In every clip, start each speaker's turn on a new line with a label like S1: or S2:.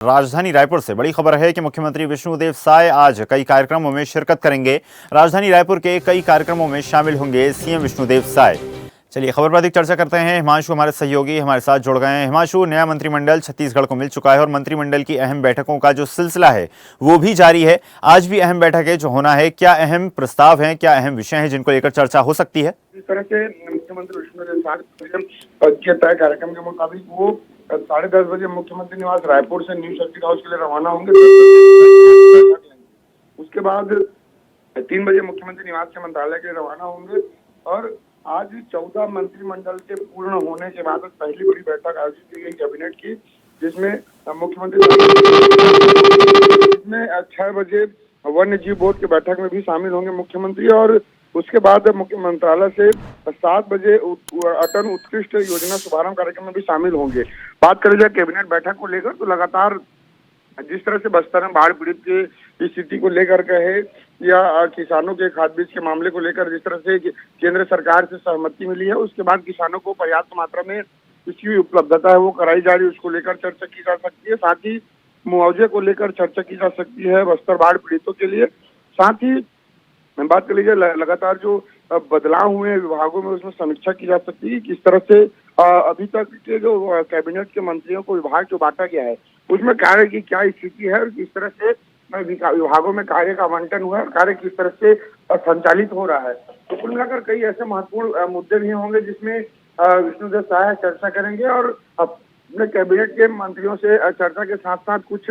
S1: राजधानी रायपुर से बड़ी खबर है कि मुख्यमंत्री विष्णुदेव साय आज कई कार्यक्रमों में शिरकत करेंगे। राजधानी रायपुर के कई कार्यक्रमों में शामिल होंगे सीएम विष्णुदेव साय। चलिए खबर पर अधिक चर्चा करते हैं। हिमांशु हमारे सहयोगी हमारे साथ जुड़ गए हैं। हिमांशु, नया मंत्रिमंडल छत्तीसगढ़ को मिल चुका है और मंत्रिमंडल की अहम बैठकों का जो सिलसिला है वो भी जारी है। आज भी अहम बैठकें जो होना है, क्या अहम प्रस्ताव हैं, क्या अहम विषय हैं जिनको लेकर चर्चा हो सकती है?
S2: इस तरह से मुख्यमंत्री विष्णुदेव साय के तय कार्यक्रम के मुताबिक वो 10:30 बजे मुख्यमंत्री निवास रायपुर से न्यू सर्किट हाउस के लिए रवाना होंगे। उसके बाद 3 बजे मुख्यमंत्री निवास के मंत्रालय के लिए रवाना होंगे और आज 14 मंत्रिमंडल के पूर्ण होने के बाद पहली बड़ी बैठक आयोजित की गई कैबिनेट की, जिसमें मुख्यमंत्री 6 बजे वन्य जीव बोर्ड की बैठक में भी शामिल होंगे मुख्यमंत्री और उसके बाद मुख्य मंत्रालय से 7 बजे अटल उत्कृष्ट योजना शुभारंभ कार्यक्रम में भी शामिल होंगे। बात करें जाए कैबिनेट बैठक को लेकर तो लगातार जिस तरह से बस्तर में बाढ़ पीड़ित की स्थिति को लेकर कहे या किसानों के खाद बीज के मामले को लेकर जिस तरह से केंद्र सरकार से सहमति मिली है, उसके बाद किसानों को पर्याप्त मात्रा में इसकी उपलब्धता है वो कराई जा रही है, उसको लेकर चर्चा की जा सकती है। साथ ही मुआवजे को लेकर चर्चा की जा सकती है बस्तर बाढ़ पीड़ितों के लिए। साथ ही बात कर लीजिए लगातार जो बदलाव हुए हैं विभागों में, उसमें समीक्षा की जा सकती है। किस तरह से अभी तक के जो कैबिनेट के मंत्रियों को विभाग जो बांटा गया है उसमें कार्य की क्या स्थिति है और किस तरह से विभागों में कार्य का आवंटन हुआ है और कार्य किस तरह से संचालित हो रहा है। तो कुल मिलाकर कई ऐसे महत्वपूर्ण मुद्दे भी होंगे जिसमें विष्णुदेव साय चर्चा करेंगे और अपने कैबिनेट के मंत्रियों से चर्चा के साथ साथ कुछ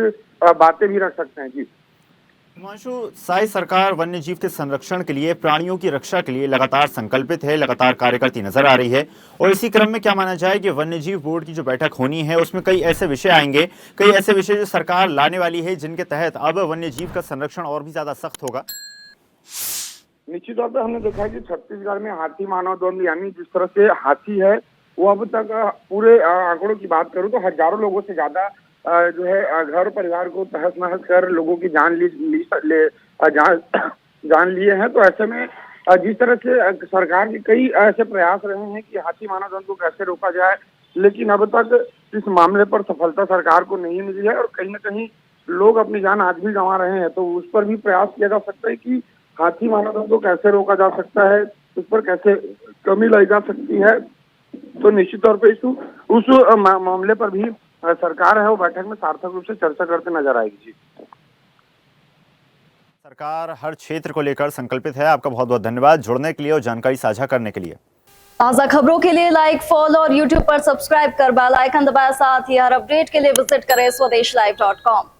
S2: बातें भी रख सकते हैं। जी
S1: हिमांशु, साय सरकार वन्य जीव के संरक्षण के लिए, प्राणियों की रक्षा के लिए लगातार संकल्पित है, लगातार कार्य करती नजर आ रही है और इसी क्रम में क्या माना जाए कि वन्य जीव बोर्ड की जो बैठक होनी है उसमें कई ऐसे विषय आएंगे, कई ऐसे विषय जो सरकार लाने वाली है जिनके तहत अब वन्य जीव का संरक्षण और भी ज्यादा सख्त होगा।
S2: निश्चित तौर पर हमने देखा है कि छत्तीसगढ़ में हाथी मानव द्वंद्व यानी जिस तरह से हाथी है वो अब तक पूरे आंकड़ों की बात करूं तो हजारों लोगों से ज्यादा जो है घर परिवार को तहस नहस कर लोगों की जान लिए हैं। तो ऐसे में जिस तरह से सरकार के कई ऐसे प्रयास रहे हैं कि हाथी मानव द्वंद्व को कैसे रोका जाए, लेकिन अब तक इस मामले पर सफलता सरकार को नहीं मिली है और कहीं न कहीं लोग अपनी जान आज भी गंवा रहे हैं। तो उस पर भी प्रयास किया जा सकता है कि हाथी मानव द्वंद्व को कैसे रोका जा सकता है, उस पर कैसे कमी लाई जा सकती है। तो निश्चित तौर पर उस मामले पर भी सरकार है वो बैठक में सार्थक रूप से चर्चा करते नजर आएगी। जी,
S1: सरकार हर क्षेत्र को लेकर संकल्पित है। आपका बहुत बहुत धन्यवाद जुड़ने के लिए और जानकारी साझा करने के लिए।
S3: ताज़ा खबरों के लिए लाइक, फॉलो और यूट्यूब पर सब्सक्राइब कर बेल आइकन दबाएं। साथ ही हर अपडेट के लिए विजिट करें swdeshlive.com।